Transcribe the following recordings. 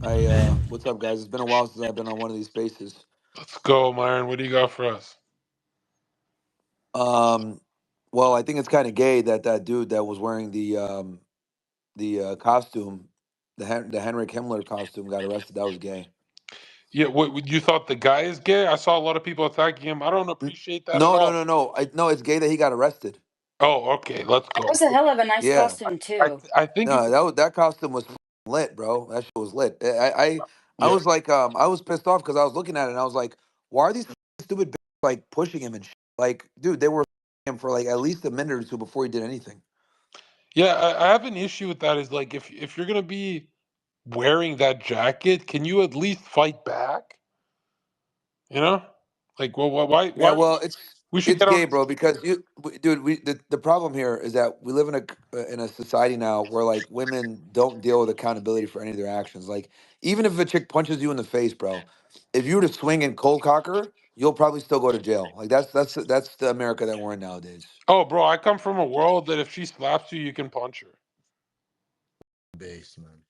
What's up, guys? It's been a while since I've been on one of these spaces. Let's go, Myron. What do you got for us? Um, well, I think it's kind of gay that that dude that was wearing the costume, the Henrik Himmler costume, got arrested. That was gay. Yeah, what you thought the guy is gay? I saw a lot of people attacking him. I don't N- appreciate that at No, no, all. no, no. No, it's gay that he got arrested. Oh, okay, let's That go. was a hell of a nice Yeah, costume I too. I think it's no, that costume was lit, bro. That shit was lit. I yeah. was like, I was pissed off because I was looking at it and I was like, why are these stupid bitches, like pushing him and shit? Like, dude, they were him for like at least a minute or two before he did anything. Yeah, I have an issue with that is like if you're gonna be wearing that jacket, can you at least fight back? You know? Like well Yeah, why well, we should it's get on gay, bro. Because dude, the problem here is that we live in a society now where like women don't deal with accountability for any of their actions. Like even if a chick punches you in the face, bro, if you were to swing and cold cocker, you'll probably still go to jail. Like that's the America that we're in nowadays. Oh bro, I come from a world that if she slaps you, you can punch her. Base, man.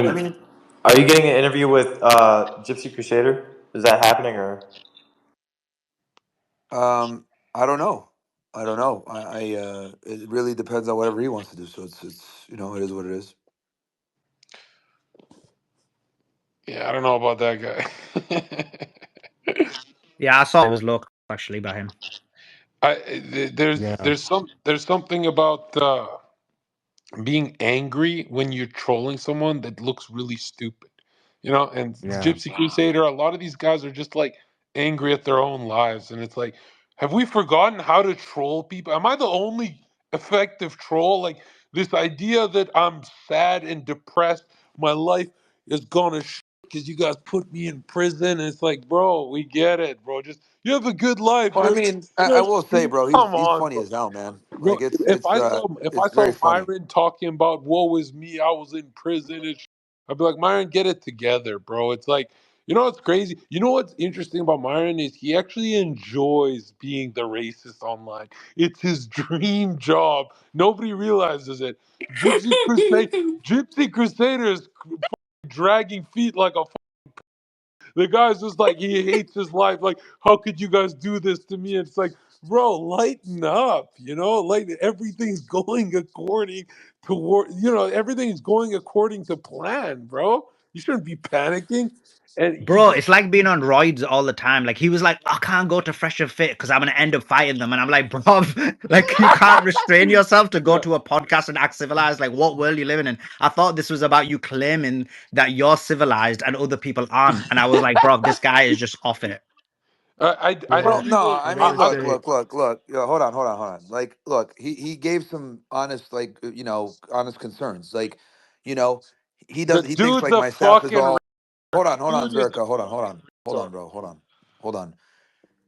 I Myron, mean, are you getting an interview with Gypsy Crusader? Is that happening or? I don't know. I don't know. It really depends on whatever he wants to do. So it's it is what it is. Yeah, I don't know about that guy. Yeah, I saw it was low actually by him. Yeah. There's something about being angry when you're trolling someone that looks really stupid, you know. And Yeah. Gypsy Crusader, a lot of these guys are just like angry at their own lives, and it's like, have we forgotten how to troll people? Am I the only effective troll? Like this idea that I'm sad and depressed, my life is gonna because you guys put me in prison. And it's like, bro, we get it, bro. Just you have a good life. Well, I mean, I will say, bro, Come he's on, funny bro. as hell, man. Bro, Like if I it's saw very funny. Myron talking about woe is me, I was in prison and I'd be like, Myron, get it together, bro. It's like, you know what's crazy? You know what's interesting about Myron is he actually enjoys being the racist online. It's his dream job. Nobody realizes it. Gypsy Crusade, Gypsy Crusaders dragging feet like a the guy's just like he hates his life. Like, how could you guys do this to me? It's like, bro, lighten up. You know, like everything's going according to everything's going according to plan, bro. You shouldn't be panicking. And he Bro, just it's like being on roids all the time. Like he was like, I can't go to Fresh and Fit because I'm gonna end up fighting them. And I'm like, bro, like you can't restrain yourself to go yeah. to a podcast and act civilized. Like, what world you living in? I thought this was about you claiming that you're civilized and other people aren't. And I was like, bro, this guy is just off it. I Yeah. Well, don't no, even. I I gotta mean, look, say, look, look, look. Hold on, hold on, hold on. Like, look, he gave some honest, like, honest concerns. Like, you know, The he thinks dude's like a my staff is fucking. all. Hold on, Dude is Zerka, hold on, retard. bro, hold on.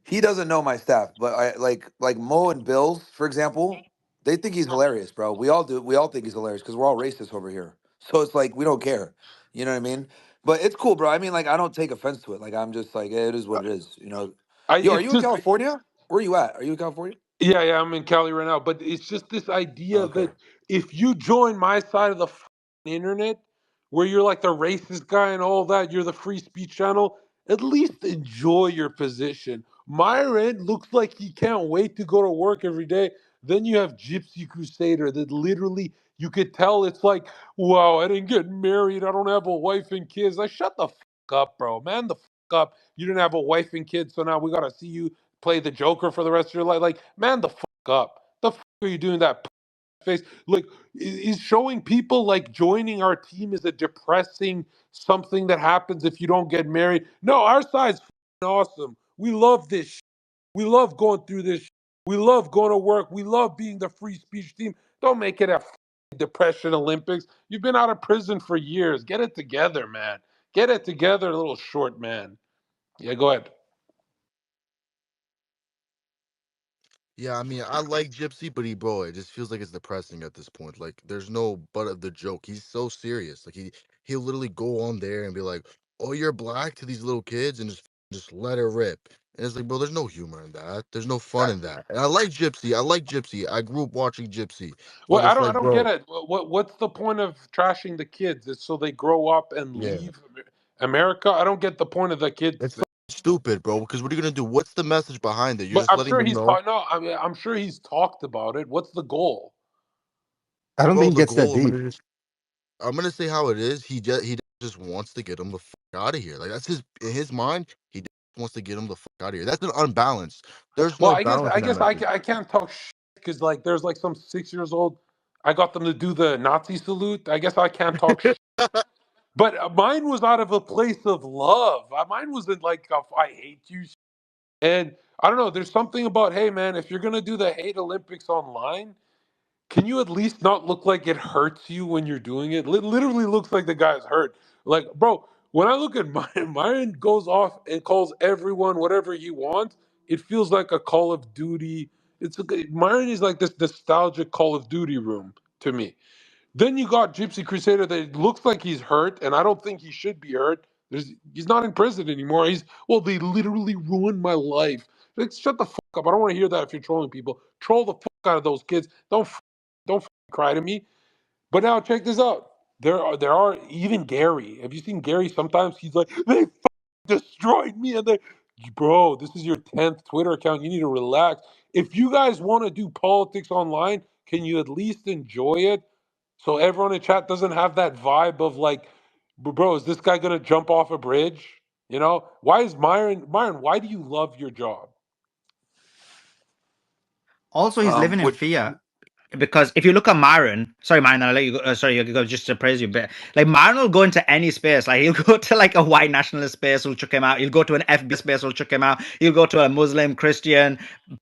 He doesn't know my staff, but I like Mo and Bills, for example. They think he's hilarious, bro. We all do. We all think he's hilarious because we're all racist over here. So it's like we don't care. You know what I mean? But it's cool, bro. I mean, like I don't take offense to it. Like I'm just like it is what it is. You know. I Yo, are it's you in just California? Where are you at? Are you in California? yeah, I'm in Cali right now, but it's just this idea Okay. that if you join my side of the internet, where you're like the racist guy and all that, you're the free speech channel, at least enjoy your position. Myron looks like he can't wait to go to work every day. Then you have Gypsy Crusader that literally you could tell it's like, wow, I didn't get married. I don't have a wife and kids. Like, shut the up, bro. Man, the up. You didn't have a wife and kids, so now we gotta see you play the Joker for the rest of your life. Like, man, the up. The are you doing that face? Like, is showing people like joining our team is a depressing something that happens if you don't get married. No, our side's awesome. We love this. We love going through this. We love going to work. We love being the free speech team. Don't make it a depression Olympics. You've been out of prison for years. Get it together, man. Get it together, little short man. Yeah, go ahead. yeah, I mean, I like Gypsy, but bro, it just feels like it's depressing at this point. Like, there's no butt of the joke. He's so serious. Like, he'll literally go on there and be like, "Oh, you're black" to these little kids, and just just let it rip. And it's like, bro, there's no humor in that. There's no fun in that. And I like Gypsy. I like Gypsy. I grew up watching Gypsy. Well, But it's I like, don't get bro, it. What's the point of trashing the kids? It's so they grow up and yeah, leave America. I don't get the point of the kids. it's stupid, bro. Because what are you gonna do? What's the message behind it? You're But just I'm letting sure them he's know, talked. No, I mean, I'm sure he's talked about it. What's the goal? I don't bro. think it The gets that goal. deep. I'm gonna say how it is. He just wants to get him the fuck out of here. Like that's his in his mind. He just wants to get him the fuck out of here. That's an unbalance. There's Well, no balance I in that guess message. I can't talk shit because like there's like some 6 years old. I got them to do the Nazi salute. I guess I can't talk shit. But mine was out of a place of love. Mine wasn't like I hate you. And I don't know. There's something about, hey man, if you're gonna do the hate Olympics online, can you at least not look like it hurts you when you're doing it? Literally looks like the guy's hurt. Like, bro, when I look at Myron, Myron goes off and calls everyone whatever he wants. It feels like a Call of Duty. Myron is like this nostalgic Call of Duty room to me. Then you got Gypsy Crusader that looks like he's hurt, and I don't think he should be hurt. He's not in prison anymore. They literally ruined my life. Like, shut the fuck up. I don't want to hear that if you're trolling people. Troll the fuck out of those kids. Don't cry to me. But now check this out. There are even Gary. Have you seen Gary? Sometimes he's like, they destroyed me, and bro, this is your 10th Twitter account. You need to relax. If you guys want to do politics online, can you at least enjoy it? So everyone in chat doesn't have that vibe of like, bro, is this guy gonna jump off a bridge? You know, why is Myron? Why do you love your job? Also, he's living in Which fear. Because if you look at Myron, sorry, Myron, I'll let you go. Sorry, you go just to praise you a bit. Like Myron will go into any space. Like he'll go to like a white nationalist space, will chuck him out. He'll go to an FB space, will chuck him out. He'll go to a Muslim, Christian,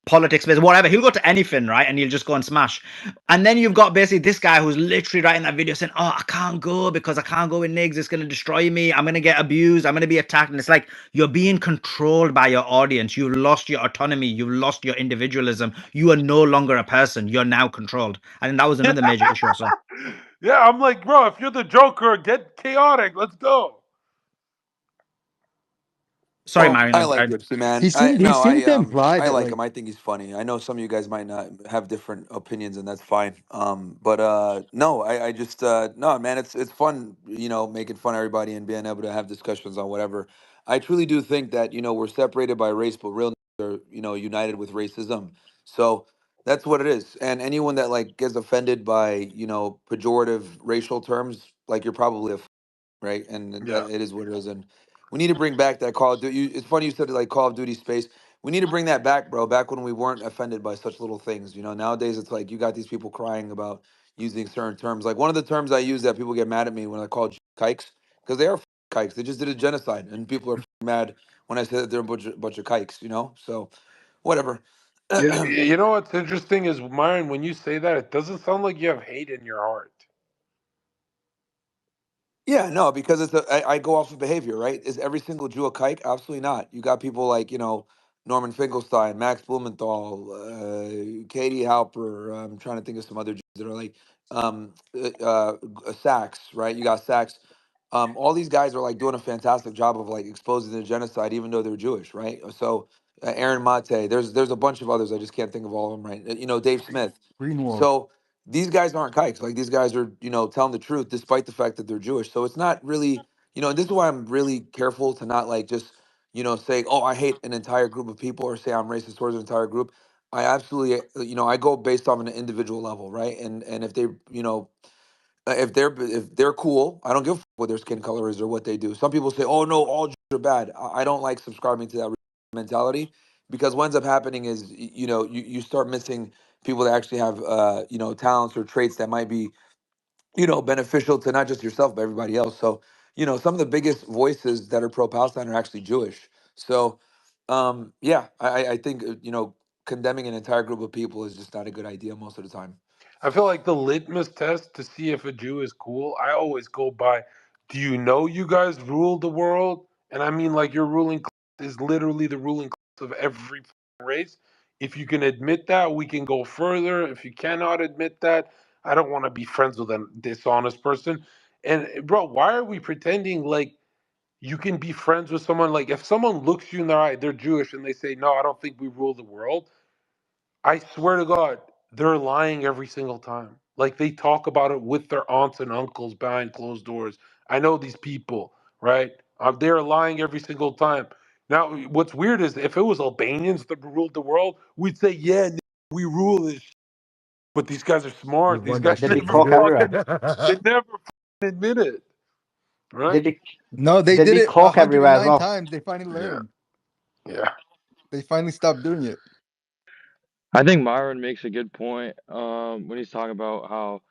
politics space, whatever. He'll go to anything, right? And he'll just go and smash. And then you've got basically this guy who's literally writing that video saying, "Oh, I can't go because I can't go with Nigs. It's gonna destroy me. I'm gonna get abused. I'm gonna be attacked." And it's like you're being controlled by your audience. You've lost your autonomy. You've lost your individualism. You are no longer a person. You're now controlled. I think that was another major issue I saw. Yeah, I'm like, bro, if you're the Joker, get chaotic. Let's go. Sorry, Myron. I like Gypsy, man. He seemed to imply I that like like him. I think he's funny. I know some of you guys might not have different opinions, and that's fine. But no, I just no, man. It's fun, making fun of everybody and being able to have discussions on whatever. I truly do think that we're separated by race, but real are united with racism. So that's what it is. And anyone that like gets offended by pejorative racial terms, like you're probably right? And Yeah. it is what it is. And we need to bring back that Call of Duty. It's funny you said like Call of Duty space. We need to bring that back, bro. Back when we weren't offended by such little things. Nowadays it's like you got these people crying about using certain terms. Like one of the terms I use that people get mad at me when I call kikes because they are kikes. They just did a genocide, and people are mad when I say that they're a bunch of kikes. So whatever. You know what's interesting is, Myron, when you say that, it doesn't sound like you have hate in your heart. Yeah, no, because I go off of behavior, right? Is every single Jew a kike? Absolutely not. You got people like, Norman Finkelstein, Max Blumenthal, Katie Halper. I'm trying to think of some other Jews that are like Sachs, right? You got Sachs. All these guys are like doing a fantastic job of like exposing the genocide, even though they're Jewish, right? So Aaron Mate, there's a bunch of others. I just can't think of all of them, right? Dave Smith. Greenwald. So these guys aren't kikes. Like these guys are, telling the truth despite the fact that they're Jewish. So it's not really, and this is why I'm really careful to not like just, say, oh, I hate an entire group of people or say I'm racist towards an entire group. I absolutely, I go based off an individual level, right? And if they, if they're cool, I don't give a what their skin color is or what they do. Some people say, oh no, all Jews are bad. I don't like subscribing to that mentality because what ends up happening is, you start missing people that actually have talents or traits that might be beneficial to not just yourself but everybody else. So some of the biggest voices that are pro Palestine are actually Jewish. So yeah, I think condemning an entire group of people is just not a good idea most of the time. I feel like the litmus test to see if a Jew is cool, I always go by, do you know you guys rule the world? And I mean, like, your ruling class is literally the ruling class of every race. If you can admit that, we can go further. If you cannot admit that, I don't want to be friends with a dishonest person. And, bro, why are we pretending like you can be friends with someone. Like if someone looks you in the eye, they're Jewish, and they say, "No, I don't think we rule the world." I swear to God, they're lying every single time. Like they talk about it with their aunts and uncles behind closed doors. I know these people, right? They're lying every single time. Now, what's weird is if it was Albanians that ruled the world, we'd say, "Yeah, we rule this." But these guys are We smart. These run that guys They'd be shit, never coke nigga. everywhere. fucking, they never fucking admit it, right? They'd be No, they they'd did be it coke everywhere as 109 well. times. They finally Yeah, learned. yeah. They finally stopped doing it. I think Myron makes a good point when he's talking about how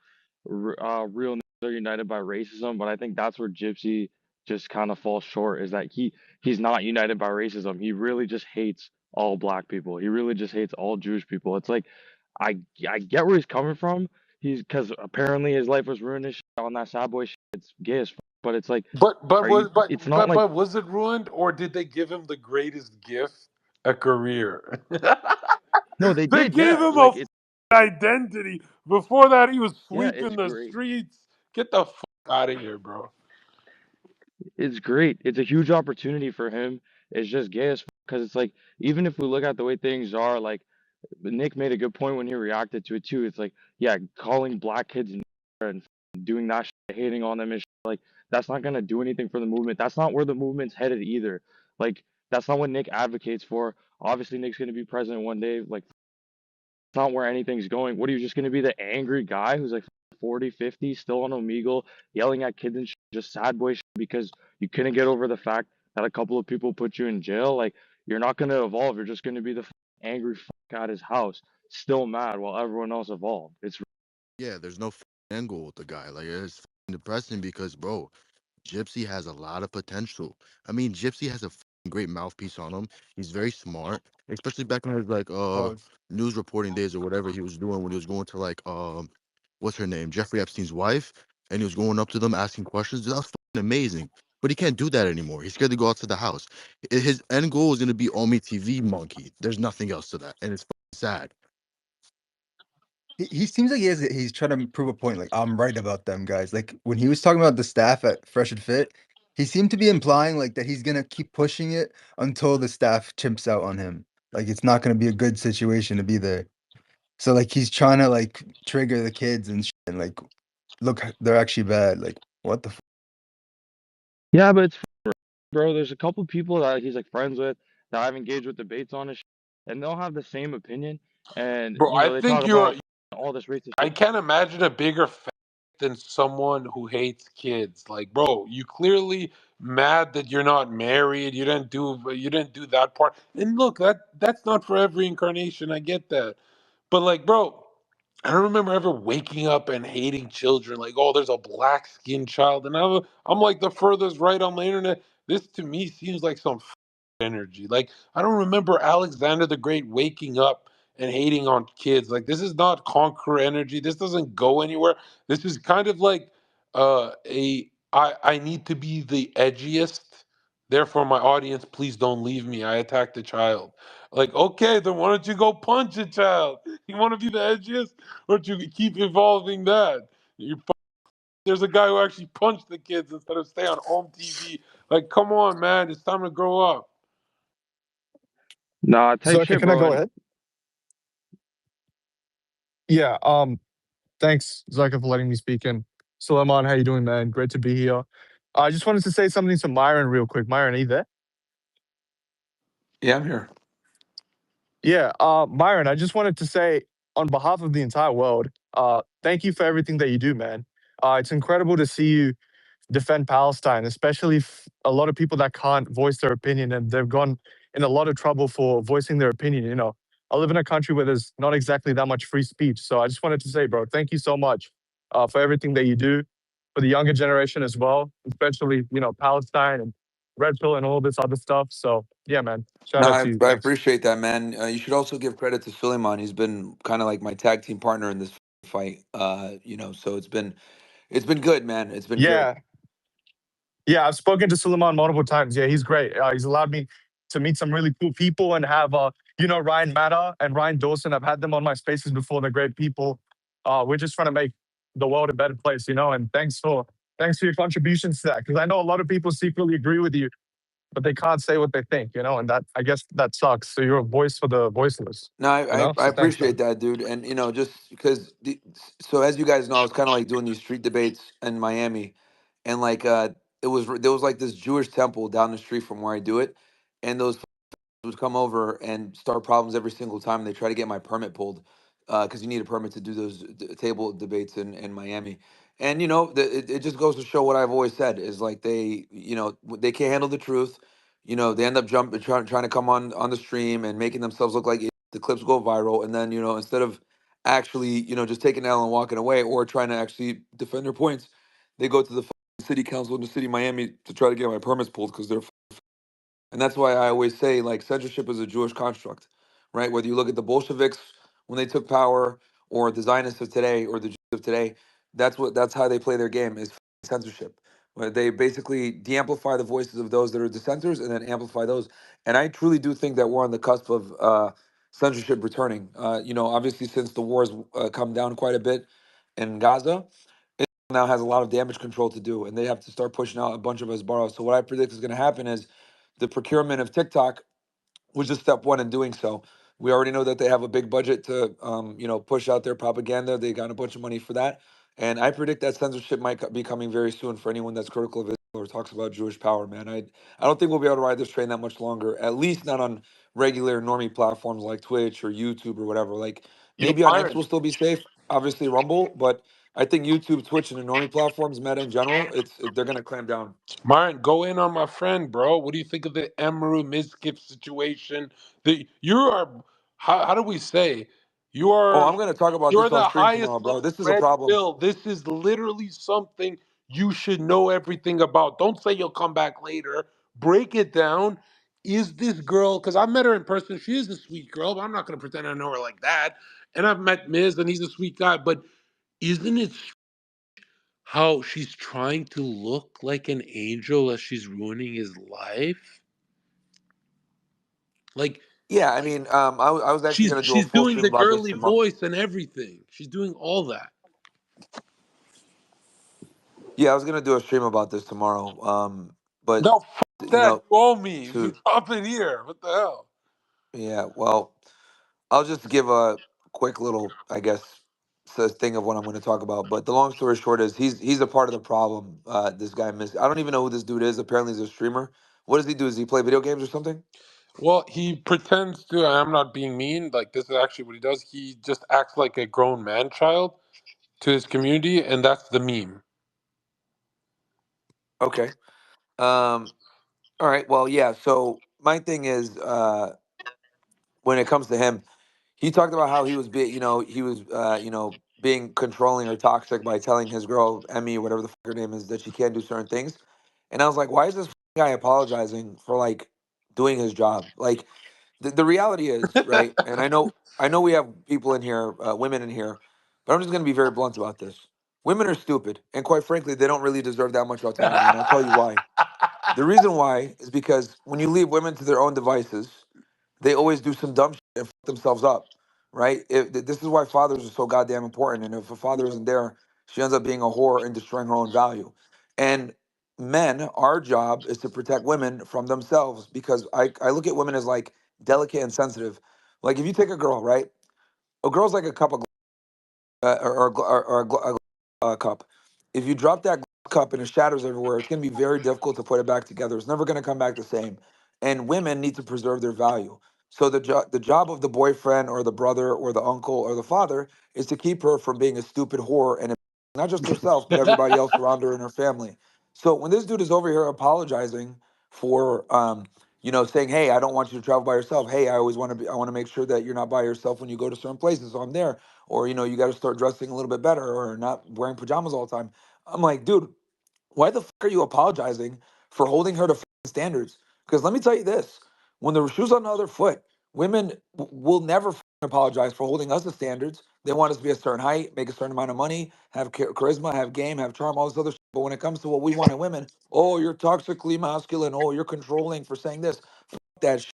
real niggas are united by racism, but I think that's where Gypsy just kind of falls short is that he's not united by racism. He really just hates all black people. He really just hates all Jewish people. It's like I I get where he's coming from. He's because apparently his life was ruined and shit on that sad boy shit. It's gay as fuck, but it's like But are you? was but It's not but like but was it ruined, or did they give him the greatest gift, a career? no, they They did. gave Yeah, him a like it's identity. Before that, he was yeah, it's sweeping the great. streets. Get the fuck out of here, bro. It's great. It's a huge opportunity for him. It's just gay as because it's like even if we look at the way things are, like Nick made a good point when he reacted to it too. It's like yeah, calling black kids and doing that, shit, hating on them and shit, like that's not gonna do anything for the movement. That's not where the movement's headed either. Like that's not what Nick advocates for. Obviously, Nick's gonna be president one day. Like not where anything's going. What are you just going to be the angry guy who's like 40, 50, still on Omegle, yelling at kids and just sad boy because you couldn't get over the fact that a couple of people put you in jail? Like, you're not going to evolve. You're just going to be the angry at his house, still mad while everyone else evolved. It's Yeah, there's no end goal with the guy. Like it's depressing because, bro, Gypsy has a lot of potential. I mean, Gypsy has a great mouthpiece on him. He's very smart, especially back in his like Pause. news reporting days or whatever he was doing when he was going to like what's her name, Jeffrey Epstein's wife, and he was going up to them asking questions. That was amazing. But he can't do that anymore. He's scared to go out to the house. His end goal is gonna be Omi TV monkey. There's nothing else to that, and it's sad. He seems like he's trying to prove a point. Like I'm right about them guys. Like when he was talking about the staff at Fresh and Fit, he seemed to be implying like that he's gonna keep pushing it until the staff chimps out on him. Like it's not gonna be a good situation to be there. So like he's trying to like trigger the kids and and like look, they're actually bad. Like what the yeah, but it's bro. There's a couple people that he's like friends with that I've engaged with debates on his and they'll have the same opinion. And Bro, you I know, they talk think you're. about all this racist I shit. can't imagine a bigger fan than someone who hates kids. Like, bro, you clearly mad that you're not married. You didn't do that part. And look, that's not for every incarnation. I get that. But like, bro, I don't remember ever waking up and hating children. Like, oh, there's a black skinned child, and I'm like the furthest right on the internet. This to me seems like some energy. Like, I don't remember Alexander the Great waking up and hating on kids. Like, this is not conqueror energy. This doesn't go anywhere. This is kind of like a I need to be the edgiest. Therefore, my audience, please don't leave me. I attacked a child. Like, okay, then why don't you go punch a child? You want to be the edgiest, or do you keep evolving that? There's a guy who actually punched the kids instead of stay on home TV. Like, come on, man, it's time to grow up. Nah, type Zherka, shit, can I bro. go And ahead? Yeah. Thanks, Zherka, for letting me speak. And Suleiman, how you doing, man? Great to be here. I just wanted to say something to Myron real quick. Myron, are you there? Yeah, I'm here. Yeah. Myron, I just wanted to say on behalf of the entire world, thank you for everything that you do, man. It's incredible to see you defend Palestine, especially a lot of people that can't voice their opinion and they've gone in a lot of trouble for voicing their opinion. You know, I live in a country where there's not exactly that much free speech. So I just wanted to say, bro, thank you so much for everything that you do for the younger generation as well, especially, you know, Palestine and Red Pill and all this other stuff. So yeah, man, shout No, out I, to you. I Thanks. appreciate that, man. You should also give credit to Suleiman. He's been kind of like my tag team partner in this fight. So it's been good, man. It's been good. Yeah. Yeah, I've spoken to Suleiman multiple times. Yeah, he's great. He's allowed me to meet some really cool people and have, you know, Ryan Matter and Ryan Dawson. I've had them on my spaces before. They're great people. We're just trying to make the world a better place, you know. And thanks for Thanks for your contributions to that, because I know a lot of people secretly agree with you, but they can't say what they think, and that, I guess, that sucks. So you're a voice for the voiceless, No, I So thanks, appreciate man. that, dude. And just because so as you guys know, I was kind of like doing these street debates in Miami, and like there was like this Jewish temple down the street from where I do it, and those would come over and start problems every single time. They try to get my permit pulled because you need a permit to do those table debates in Miami. And it just goes to show what I've always said is like they can't handle the truth. They end up jumping trying to come on the stream and making themselves look like the clips go viral, and then instead of actually just taking L and walking away or trying to actually defend their points, they go to the city council in the city of Miami to try to get my permits pulled because they're. And that's why I always say, like, censorship is a Jewish construct, right? Whether you look at the Bolsheviks when they took power, or the Zionists of today, or the Jews of today, that's how they play their game is censorship. Where they basically de-amplify the voices of those that are dissenters, and then amplify those. And I truly do think that we're on the cusp of censorship returning. Obviously, since the wars come down quite a bit in Gaza, now has a lot of damage control to do, and they have to start pushing out a bunch of us borrows. So what I predict is going to happen is the procurement of TikTok was just step one in doing so. We already know that they have a big budget to, push out their propaganda. They got a bunch of money for that, and I predict that censorship might be coming very soon for anyone that's critical of Israel or talks about Jewish power. Man, I don't think we'll be able to ride this train that much longer. At least not on regular normie platforms like Twitch or YouTube or whatever. Like maybe on X Myron, we'll still be safe. Obviously Rumble, but I think YouTube, Twitch, and the normie platforms, Meta in general, they're gonna clamp down. Myron, go in on my friend, bro. What do you think of the Emeru Miskip situation? You are, how do we say? You Oh, are I'm gonna talk about you're this on the stream highest tomorrow, bro. level This is a red problem. pill. This is literally something you should know everything about. Don't say you'll come back later. Break it down. Is this girl, because I met her in person, she is a sweet girl, but I'm not gonna pretend I know her like that. And I've met Miz and he's a sweet guy, but isn't it how she's trying to look like an angel as she's ruining his life? Like Yeah, I mean, I was actually gonna do a she's full doing stream the about this girly tomorrow. voice and everything. She's doing all that. Yeah, I was gonna do a stream about this tomorrow. But No, fuck you that. know, You owe me. You to drop it here. What the hell? yeah, well, I'll just give a quick little, I guess, thing of what I'm gonna talk about. But the long story short is he's a part of the problem. This guy missed. I don't even know who this dude is. Apparently, he's a streamer. What does he do? Does he play video games or something? Well, he pretends to. I'm not being mean. Like this is actually what he does. He just acts like a grown man child to his community, and that's the meme. Okay. Um. All right. Well, yeah. So my thing is, when it comes to him, he talked about how he was being, he was, being controlling or toxic by telling his girl Emmy, whatever the fuck her name is, that she can't do certain things. And I was like, why is this guy apologizing for like doing his job? Like the reality is, right? And I know we have people in here, women in here, but I'm just gonna be very blunt about this. Women are stupid, and quite frankly, they don't really deserve that much autonomy. And I'll tell you why. The reason why is because when you leave women to their own devices, they always do some dumb shit and fuck themselves up, right? This is why fathers are so goddamn important. And if a father isn't there, she ends up being a whore and destroying her own value. And men, our job is to protect women from themselves because I look at women as like delicate and sensitive. Like if you take a girl, right? A girl's like a cup of or a cup. If you drop that cup and it shatters everywhere, it's going to be very difficult to put it back together. It's never going to come back the same. And women need to preserve their value. So the job of the boyfriend or the brother or the uncle or the father is to keep her from being a stupid whore and not just herself but everybody else around her in her family. So when this dude is over here apologizing for saying, hey, I don't want you to travel by yourself. Hey, I want to make sure that you're not by yourself when you go to certain places. So I'm there. Or you got to start dressing a little bit better or not wearing pajamas all the time. I'm like, dude, why the fuck are you apologizing for holding her to standards? Because let me tell you this: when the shoe's on the other foot, women will never apologize for holding us to standards. They want us to be a certain height, make a certain amount of money, have charisma, have game, have charm, all this other shit. But when it comes to what we want in women, oh, you're toxically masculine. Oh, you're controlling for saying this. Fuck that shit.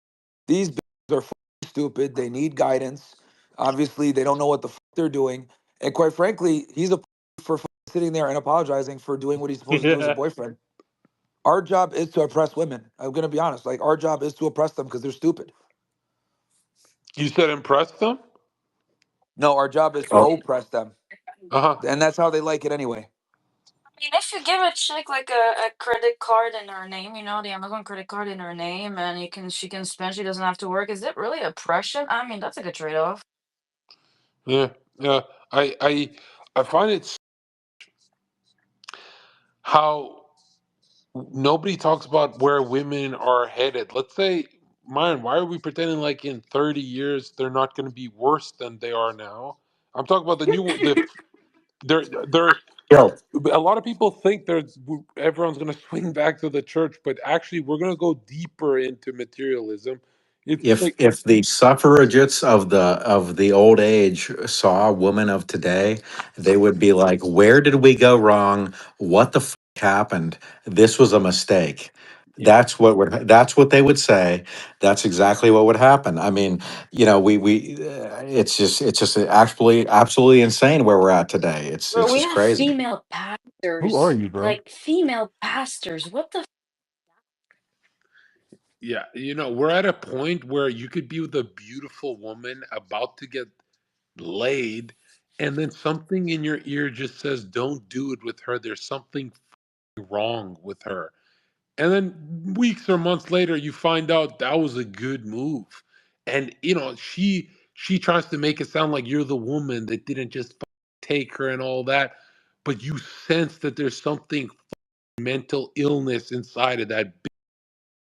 These bitches are stupid. They need guidance. Obviously, they don't know what the fuck they're doing. And quite frankly, he's a for sitting there and apologizing for doing what he's supposed to do as a Yeah. boyfriend. Our job is to oppress women. I'm gonna be honest. Like our job is to oppress them because they're stupid. You said impress them? No, our job is to Oh, oppress them, Uh-huh. and that's how they like it anyway. I mean, if you give a chick like a credit card in her name, you know, the Amazon credit card in her name, and she can spend, she doesn't have to work. Is it really oppression? I mean, that's a good trade-off. Yeah. Yeah. I find it how nobody talks about where women are headed. Let's say, Myron, why are we pretending like in 30 years they're not going to be worse than they are now? I'm talking about they're yo, a lot of people think everyone's going to swing back to the church, but actually we're going to go deeper into materialism. It's like if the suffragettes of the old age saw a woman of today, they would be like, "Where did we go wrong? What the happened? This was a mistake." yeah. That's what they would say. That's exactly what would happen. I mean, you know, we it's just absolutely insane where we're at today. Bro, It's we just have crazy. female Who are pastors. you, bro? Like, female pastors. What the Yeah, we're at a point where you could be with a beautiful woman about to get laid, and then something in your ear just says, "Don't do it with her. There's something wrong with her." And then weeks or months later, you find out that was a good move. And she tries to make it sound like you're the woman that didn't just take her and all that, but you sense that there's something mental illness inside of that.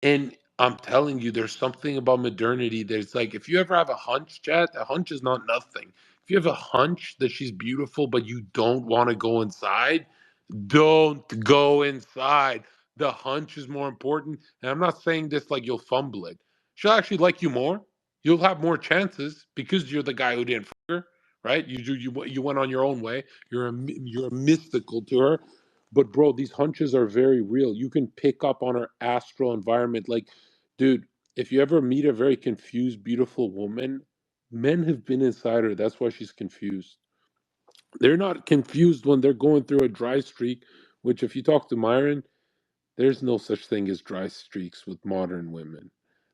And I'm telling you, there's something about modernity that's like, if you ever have a hunch, chat, a hunch is not nothing. If you have a hunch that she's beautiful, but you don't want to go inside, don't go inside. The hunch is more important. And I'm not saying this like you'll fumble it. She'll actually like you more. You'll have more chances because you're the guy who didn't fuck her, right? You went on your own way. You're a mystical to her. But bro, these hunches are very real. You can pick up on her astral environment. Like, dude, if you ever meet a very confused, beautiful woman, men have been inside her. That's why she's confused. They're not confused when they're going through a dry streak, which if you talk to Myron, there's no such thing as dry streaks with modern women.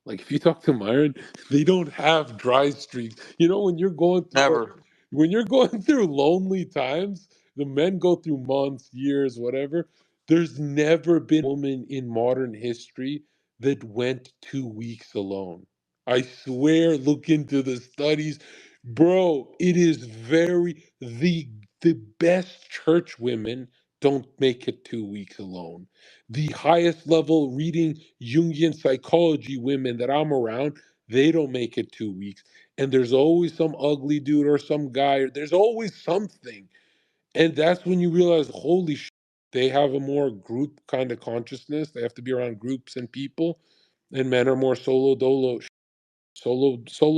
Like if you talk to Myron, they don't have dry streaks. When you're going through Never. when you're going through lonely times, the men go through months, years, whatever. There's never been a woman in modern history that went 2 weeks alone. I swear, look into the studies. Bro, it is the best church women don't make it 2 weeks alone. The highest level reading Jungian psychology women that I'm around, they don't make it 2 weeks. And there's always some ugly dude or some guy, or there's always something. And that's when you realize, holy shit, they have a more group kind of consciousness. They have to be around groups and people. And men are more solo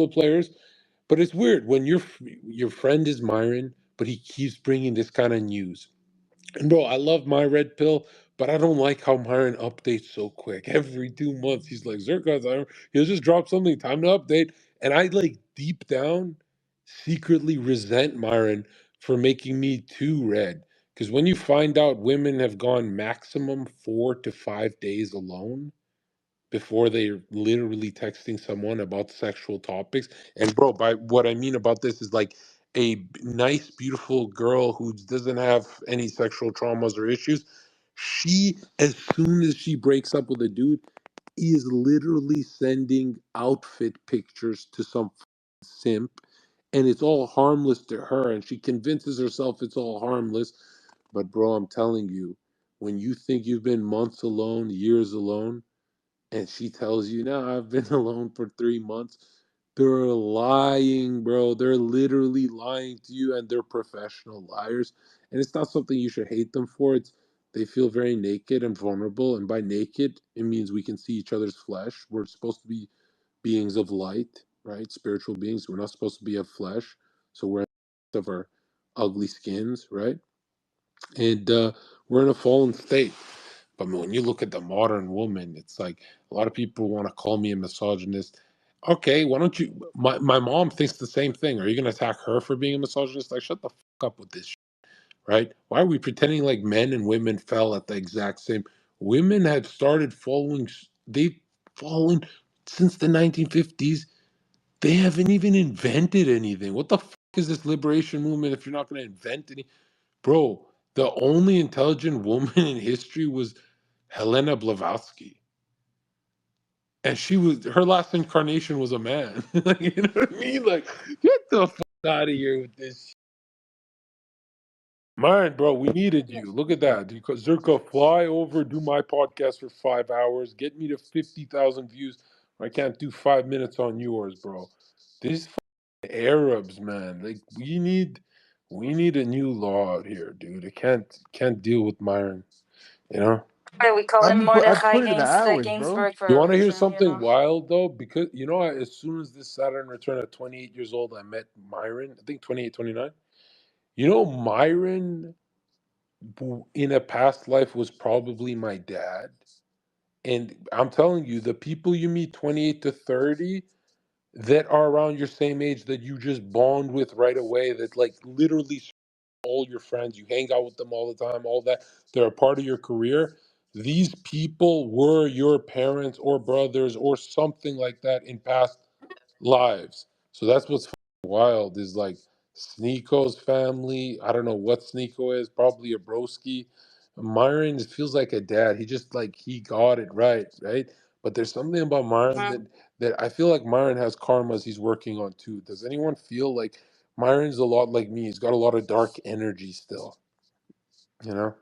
players. But it's weird when your friend is Myron, but he keeps bringing this kind of news. And bro, I love my red pill, but I don't like how Myron updates so quick. Every 2 months, he's like, Zherka, he'll just drop something, time to update. And I like deep down secretly resent Myron for making me too red. Because when you find out women have gone maximum 4 to 5 days alone, before they're literally texting someone about sexual topics. And bro, by what I mean about this is like nice, beautiful girl who doesn't have any sexual traumas or issues. She, as soon as she breaks up with a dude, is literally sending outfit pictures to some simp, and it's all harmless to her, and she convinces herself it's all harmless. But bro, I'm telling you, when you think you've been months alone, years alone, and she tells you, "No, I've been alone for 3 months." They're lying, bro. They're literally lying to you, and they're professional liars. And it's not something you should hate them for. It's they feel very naked and vulnerable, and by naked, it means we can see each other's flesh. We're supposed to be beings of light, right? Spiritual beings. We're not supposed to be of flesh, so we're of our ugly skins, right? And we're in a fallen state. But when you look at the modern woman, it's like a lot of people want to call me a misogynist. Okay, why don't you? My mom thinks the same thing. Are you going to attack her for being a misogynist? Like, shut the fuck up with this. right? Why are we pretending like men and women fell at the exact same? Women have started following, they've fallen since the 1950s. They haven't even invented anything. What the fuck is this liberation movement if you're not going to invent any? Bro, the only intelligent woman in history was Helena Blavatsky. And she was, her last incarnation was a man. Like, you know what I mean? Like, get the fuck out of here with this. Myron, bro, we needed you. Look at that. Zherka, fly over, do my podcast for 5 hours, get me to 50,000 views. I can't do 5 minutes on yours, bro. These Arabs, man, like we need a new law out here, dude. I can't deal with Myron, you know. Okay, we call him I Mordechai put in the hours, bro. Gainsbourg for You a want to hear reason, you something know. wild though? Because as soon as this Saturn return at 28 years old, I met Myron. I think 28, 29. Myron in a past life was probably my dad. And I'm telling you, the people you meet 28 to 30 that are around your same age that you just bond with right away, that like literally all your friends, you hang out with them all the time, all that, they're a part of your career. These people were your parents or brothers or something like that in past lives. So that's what's wild is like Sneeko's family. I don't know what Sneeko is, probably a broski. Myron feels like a dad. He just like he got it right, right? But there's something about Myron Mhm. that I feel like Myron has karmas he's working on too. Does anyone feel like Myron's a lot like me? He's got a lot of dark energy still, you know?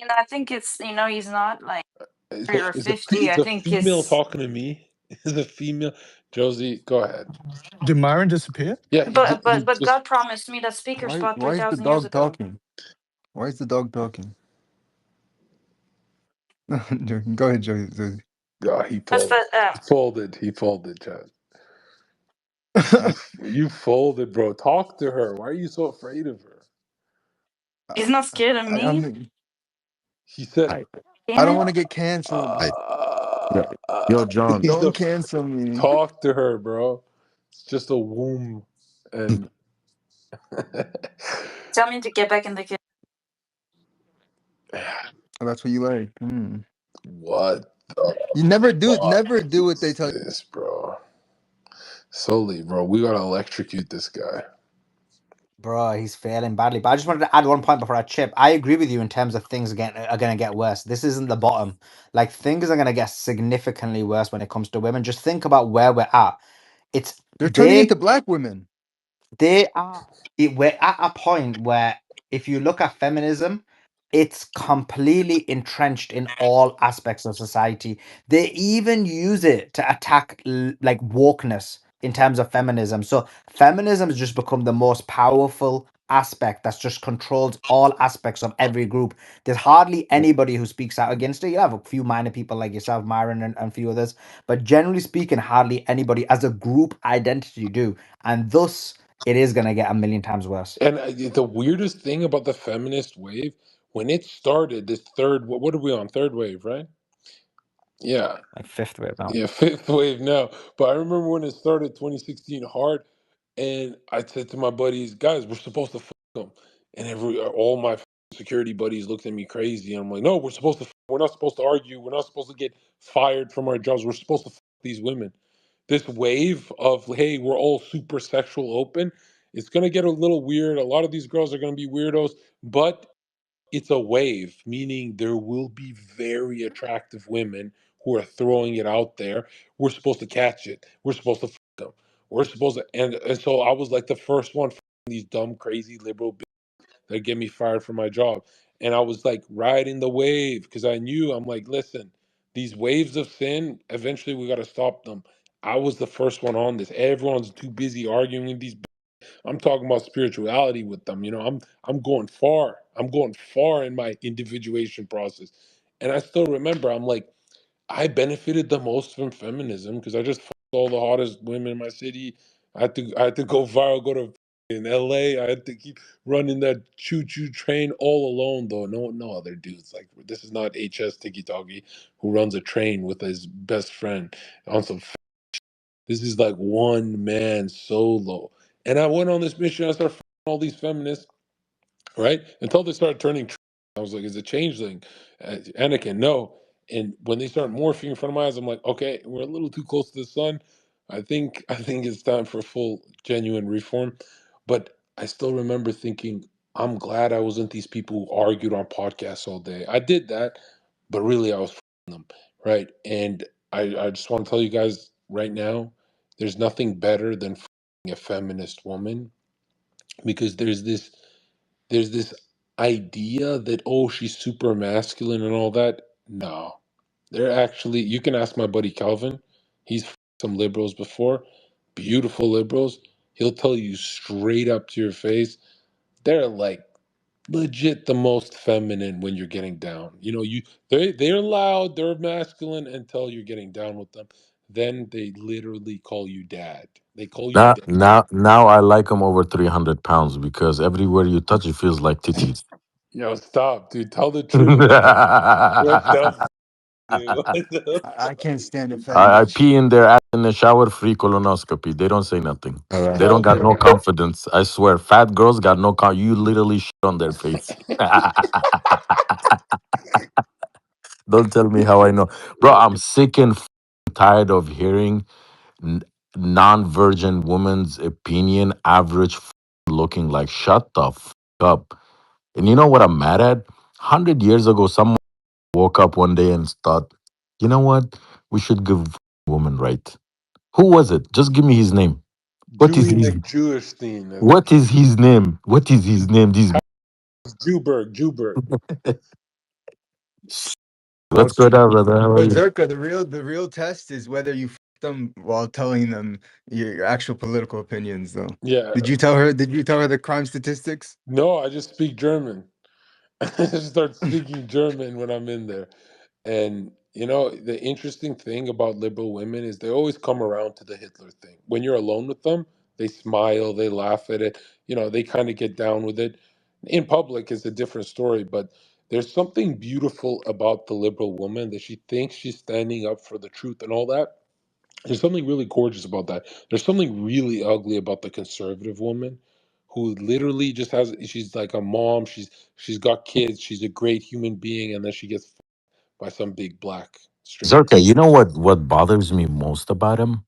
I think it's, he's not like Is 40 a, or is a, 50. is I a think female he's, talking to me? Is a female? Josie, go ahead. Did Myron disappear? Yeah, he but just God promised me that speaker spot Why is the 3,000 years dog ago. talking? Why is the dog talking? Go ahead, Joey. he But, folded. but He folded, Chad. You folded, bro. Talk to her. Why are you so afraid of her? he's not scared of me. He said, I, I don't Damn want it. to get canceled. I, yo, yo, John. he's Don't cancel me. talk to her, bro. It's just a womb, and Tell me to get back in the kitchen. Oh, that's what you like. Hmm. what the You never do fuck what they is tell you. this, bro? Slowly, bro. We gotta electrocute this guy. Bro, he's failing badly. But I just wanted to add one point before I chip. I agree with you in terms of things are going to get worse. This isn't the bottom. Like things are going to get significantly worse when it comes to women. Just think about where we're at. It's They're turning they into black women. they are we're at a point where if you look at feminism, it's completely entrenched in all aspects of society. They even use it to attack like wokeness in terms of feminism. So feminism has just become the most powerful aspect that's just controls all aspects of every group. There's hardly anybody who speaks out against it. You have a few minor people like yourself, Myron, and a few others, but generally speaking, hardly anybody as a group identity do. And thus it is gonna get a million times worse. And the weirdest thing about the feminist wave, when it started, this third, what are we on? Third wave, right? Yeah. Like fifth wave now. Yeah, fifth wave now. But I remember when it started 2016 hard, and I said to my buddies, guys, we're supposed to fuck them. And all my security buddies looked at me crazy. And I'm like, no, we're not supposed to argue. We're not supposed to get fired from our jobs. We're supposed to fuck these women. This wave of, hey, we're all super sexual open, it's going to get a little weird. A lot of these girls are going to be weirdos, but it's a wave, meaning there will be very attractive women who are throwing it out there. We're supposed to catch it. We're supposed to them. We're supposed to, and so I was like the first one these dumb, crazy liberal that get me fired from my job. And I was like riding the wave because I knew I'm like, listen, these waves of sin, eventually we got to stop them. I was the first one on this. Everyone's too busy arguing with these. I'm talking about spirituality with them. I'm going far. I'm going far in my individuation process. And I still remember, I'm like, I benefited the most from feminism because I just fucked all the hottest women in my city. I had to go viral, go to in LA. I had to keep running that choo choo train all alone though. No other dudes. Like this is not HS Tiki Talkie who runs a train with his best friend on some. This is like one man solo. And I went on this mission. I started all these feminists. right? Until they started turning. I was like, "Is it changeling?" Anakin, no. And when they start morphing in front of my eyes, I'm like, "Okay, we're a little too close to the sun. I think it's time for full, genuine reform." But I still remember thinking, "I'm glad I wasn't these people who argued on podcasts all day." I did that, but really, I was f***ing them, right? And I just want to tell you guys right now, there's nothing better than f***ing a feminist woman because there's this idea that, oh, she's super masculine and all that. No, they're actually, you can ask my buddy Calvin. He's some liberals before, beautiful liberals. He'll tell you straight up to your face, they're like legit the most feminine when you're getting down. They're loud, they're masculine until you're getting down with them. Then they literally call you dad. They call you Now, dad. now I like them over 300 pounds because everywhere you touch, it feels like titties. Yo, stop, dude. Tell the truth. What the dude? What the I can't stand it I feminists. pee in their ass in the shower, free colonoscopy. They don't say nothing. All right. They don't Tell got the no confidence. I swear, fat girls got no You literally shit on their face. Don't tell me how I know, bro. yo, I'm sick and tired of hearing n- non-virgin woman's opinion. Average looking like shut the up. And you know what I'm mad at? 100 years ago, someone woke up one day and thought, you know what? We should give women right. Who was it? Just give me his name. What is Julie his McJewishstein, I What think. is his name? What is his name? This Jewberg. What's Well, good, brother? How are but you? Zerka, the real test is whether you them while telling them your actual political opinions, though. Yeah. Did you tell her? Did you tell her the crime statistics? No, I just speak German. I just start speaking German when I'm in there. And the interesting thing about liberal women is they always come around to the Hitler thing. When you're alone with them, they smile, they laugh at it, they kind of get down with it. In public, it's a different story, but there's something beautiful about the liberal woman that she thinks she's standing up for the truth and all that. There's something really gorgeous about that. There's something really ugly about the conservative woman who literally just she's like a mom, she's got kids, she's a great human being, and then she gets by some big black stranger. Zerka, you know what bothers me most about him?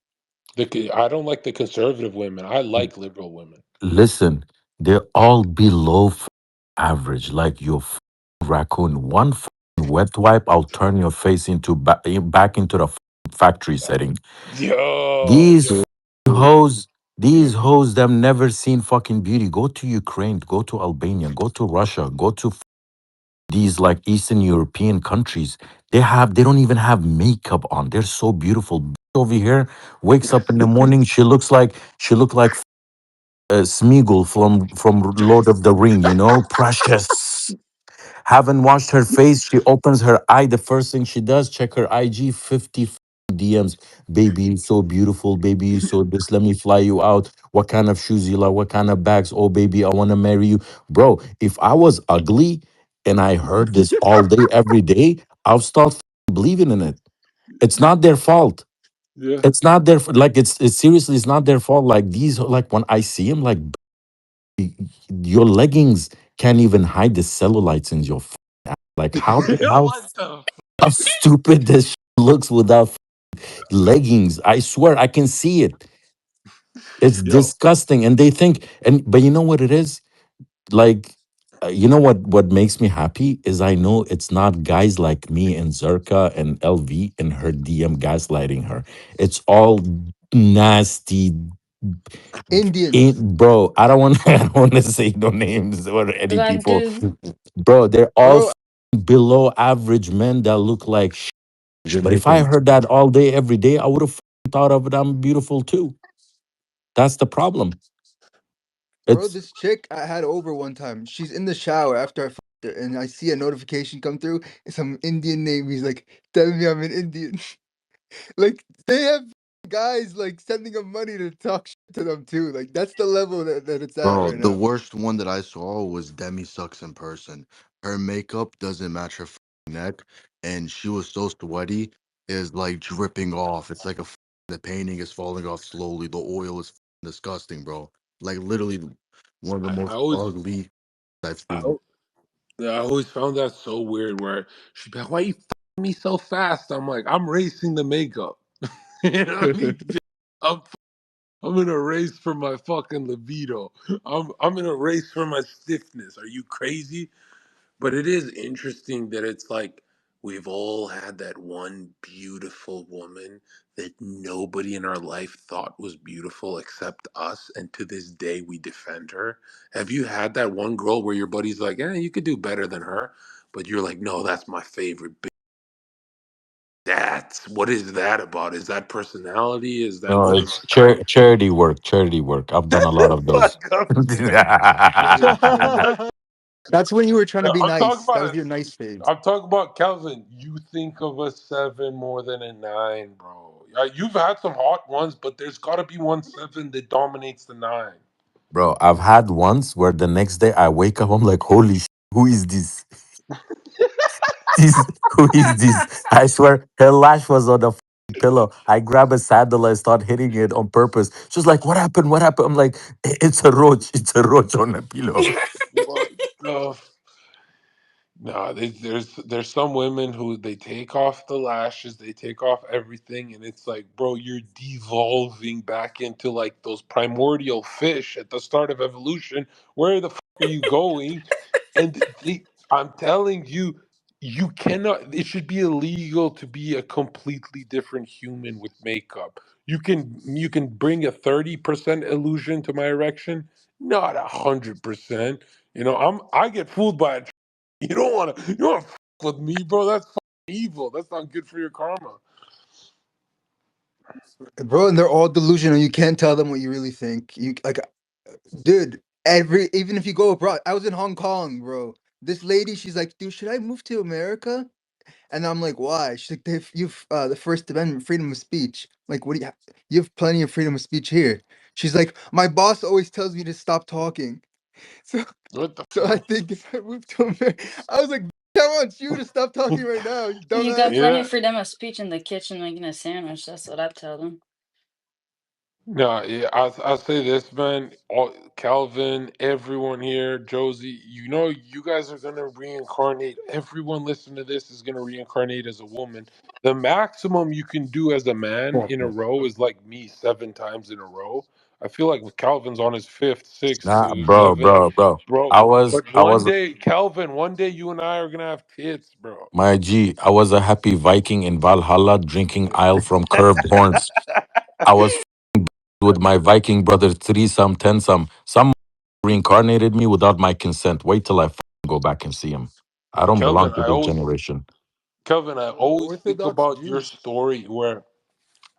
I don't like the conservative women. I like liberal women. Listen, they're all below average, like your raccoon. One wet wipe, I'll turn your face into back into the factory setting. These Yo, hoes, yo, these hoes, they've never seen fucking beauty. Go to Ukraine, go to Albania, go to Russia, go to these like Eastern European countries. They don't even have makeup on. They're so beautiful. Over here, wakes up in the morning, she look like Smeagol from Lord of the Ring, precious. Haven't washed her face. She opens her eye. The first thing she does, check her IG, 50 DMs. Baby, you so beautiful. Baby, you so this. Let me fly you out. What kind of shoes you like? What kind of bags? Oh, baby, I want to marry you. Bro, if I was ugly and I heard this all day, every day, I'll start believing in it. It's not their fault. yeah, It's not their like it's seriously, it's not their fault. Like these, like when I see them, like your leggings can't even hide the cellulites in your like how what the? how stupid this looks without leggings. I swear I can see it. It's Yo, disgusting. And they think, but you know what it is? Like, you know what makes me happy is I know it's not guys like me and Zerka and LV and her DM gaslighting her. It's all nasty. Indians, Bro, I don't want I don't want to say no names or any Like, people. dude. Bro, they're all bro. below average men that look like But if I Jamaican. heard that all day, every day, I would have thought of it. I'm beautiful too. That's the problem. Bro, It's this chick I had over one time. She's in the shower after I fucked her, and I see a notification come through. It's some Indian name. He's like telling me I'm an Indian. Like they have guys like sending them money to talk shit to them too. Like that's the level that it's at Bro, right the now. worst one that I saw was Demi Sucks in person. Her makeup doesn't match her neck, and she was so sweaty, is like dripping off. It's like the painting is falling off slowly. The oil is disgusting, bro. Like literally one of the I most always ugly. I've I, seen. I always found that so weird. Where she'd be like, "Why you f***ing me so fast?" I'm like, "I'm racing the makeup." You know what I mean? I'm I'm in a race for my fucking libido. I'm in a race for my stiffness. Are you crazy? But it is interesting that it's like we've all had that one beautiful woman that nobody in our life thought was beautiful except us, and to this day we defend her. Have you had that one girl where your buddy's like, "Eh, you could do better than her," but you're like, "No, that's my favorite." That's what is that about? Is that personality? Is that No, what is? it's charity work. Charity work. I've done a lot of those. Fuck up. That's when you were trying to No, be I'm talking nice. That about was it. your nice phase. I'm talking about Kelvin. You think of a 7 more than a 9, bro. You've had some hot ones, but there's got to be one 7 that dominates the 9. Bro, I've had once where the next day I wake up, I'm like, holy who is this? Who is this? I swear, her lash was on the pillow. I grab a sandal, I start hitting it on purpose. She's like, what happened? What happened? I'm like, It's a roach. It's a roach on a pillow." What the No, there's some women who they take off the lashes, they take off everything, and it's like, bro, you're devolving back into like those primordial fish at the start of evolution. Where the fuck are you going? And I'm telling you, you cannot. It should be illegal to be a completely different human with makeup. You can bring a 30% illusion to my erection, not 100%. I get fooled by it. You don't want to fuck with me, bro. That's fucking evil. That's not good for your karma. Bro, and they're all delusional. You can't tell them what you really think. You like, dude, even if you go abroad, I was in Hong Kong, bro. This lady, she's like, dude, should I move to America? And I'm like, why? She's like, you've the First Amendment, freedom of speech. Like, what do you have plenty of freedom of speech here. She's like, my boss always tells me to stop talking. So, What the so I fuck? think if I move to America, I was like, I want you to stop talking right now, you You got dumbass. plenty Yeah. of freedom of speech in the kitchen making a sandwich. That's what I tell them. No, yeah, I'll say this, man. Calvin, everyone here, Josie, you guys are gonna reincarnate. Everyone listen to this is gonna reincarnate as a woman. The maximum you can do as a man in a row is like me 7 times in a row. I feel like with Calvin's on his fifth, sixth, Nah, bro, seventh, bro, bro. bro. I was, But I one was, day, Calvin, one day you and I are gonna have tits, bro. my G, I was a happy Viking in Valhalla drinking ale from curved horns. I was with my Viking brother, threesome, tensome. Some reincarnated me without my consent. Wait till I go back and see him. I don't belong Kelvin, to this generation. I Bro, always think Orthodox about your Jews. story where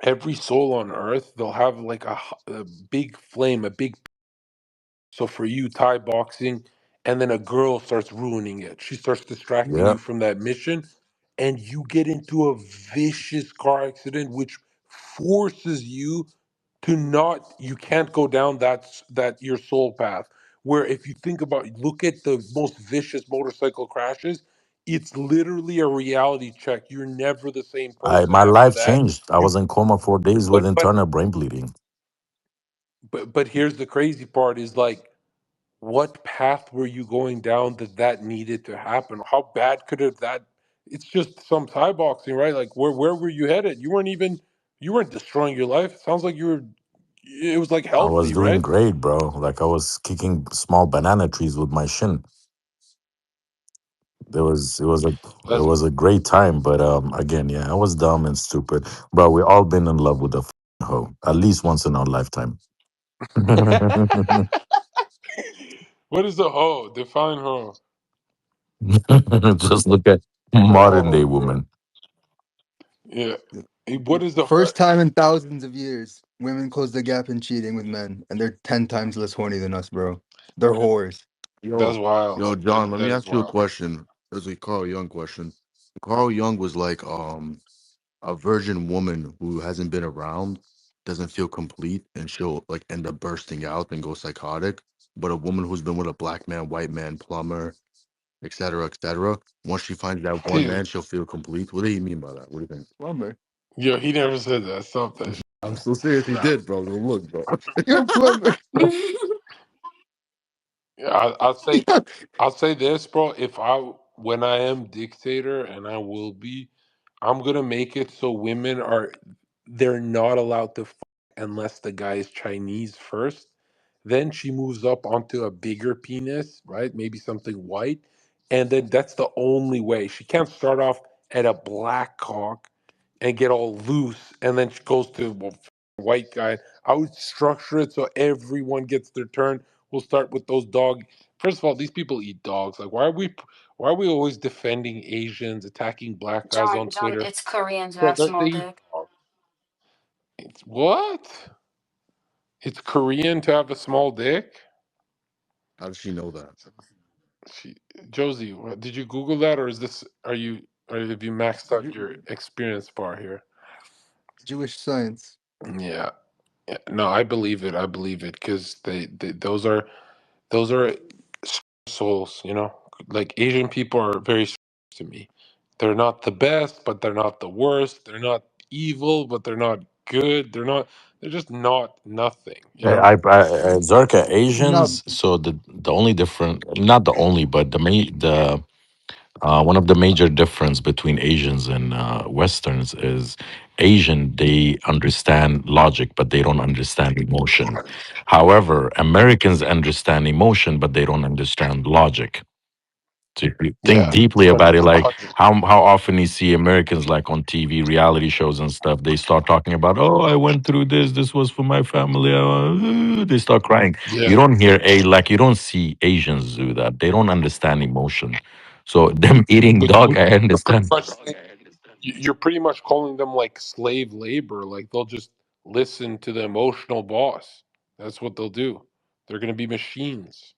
every soul on earth they'll have like a big flame, a big. So for you, Thai boxing, and then a girl starts ruining it. She starts distracting Yeah. you from that mission, and you get into a vicious car accident, which forces you to not. You can't go down that your soul path. Where if you think about, look at the most vicious motorcycle crashes. It's literally a reality check. You're never the same person My after life that. changed. I You, was in coma 4 days with but internal brain bleeding. but here's the crazy part: is like what path were you going down that needed to happen? How bad could have that? It's just some Thai boxing, right? Like where were you headed? You weren't destroying your life. Sounds like you were. It was like I was healthy, doing right? great, bro. Like I was kicking small banana trees with my shin. It That's was a great time, but again, yeah, I was dumb and stupid. Bro, we all been in love with a hoe at least once in our lifetime. what is a hoe? Define hoe. Just look at modern day Oh god, woman. yeah. What is the First time in thousands of years, women close the gap in cheating with men, and they're 10 times less horny than us, bro. They're whores. That's Yo, wild. yo, John, let That me is ask you a wild. question. There's a Carl Jung question. Carl Jung was like, a virgin woman who hasn't been around doesn't feel complete and she'll like end up bursting out and go psychotic. But a woman who's been with a black man, white man, plumber, etc., once she finds that one man, she'll feel complete. What do you mean by that? What do you think? Plumber. Yo, he never said that. Stop that. I'm so serious. He No. did, bro. Look, bro. You're a plumber. Yeah, I'll say this, bro. If I when I am dictator, and I will be, I'm gonna make it so women are they're not allowed to unless the guy is Chinese first. Then she moves up onto a bigger penis, right? Maybe something white, and then that's the only way. She can't start off at a black cock and get all loose, and then she goes to white guy. I would structure it so everyone gets their turn. We'll start with those dog. First of all, these people eat dogs. Like, why are we always defending Asians, attacking black guys on John, Twitter? it's Korean to Bro, have they small eat dick. dogs. It's what? It's Korean to have a small dick? How does she know that? She, Josie, did you Google that, or is this? Are you? Or have you maxed out your experience bar here? Jewish science. Yeah. Yeah, no, I believe it. I believe it because those are souls. Like Asian people are very to me. They're not the best, but they're not the worst. They're not evil, but they're not good. They're not. They're just not nothing. Zerka Not Asians. So the only different, not the only, but the one of the major difference between Asians and Westerns is Asian, they understand logic, but they don't understand emotion. However, Americans understand emotion, but they don't understand logic. So if you think Yeah, deeply about it, like 100. how often you see Americans like on TV, reality shows and stuff, they start talking about, oh, I went through this. This was for my family. They start crying. You Yeah, don't hear you don't see Asians do that. They don't understand emotion. So them eating dog, I you're pretty understand. much you're pretty much calling them like slave labor. Like they'll just listen to the emotional boss. That's what they'll do. They're gonna be machines.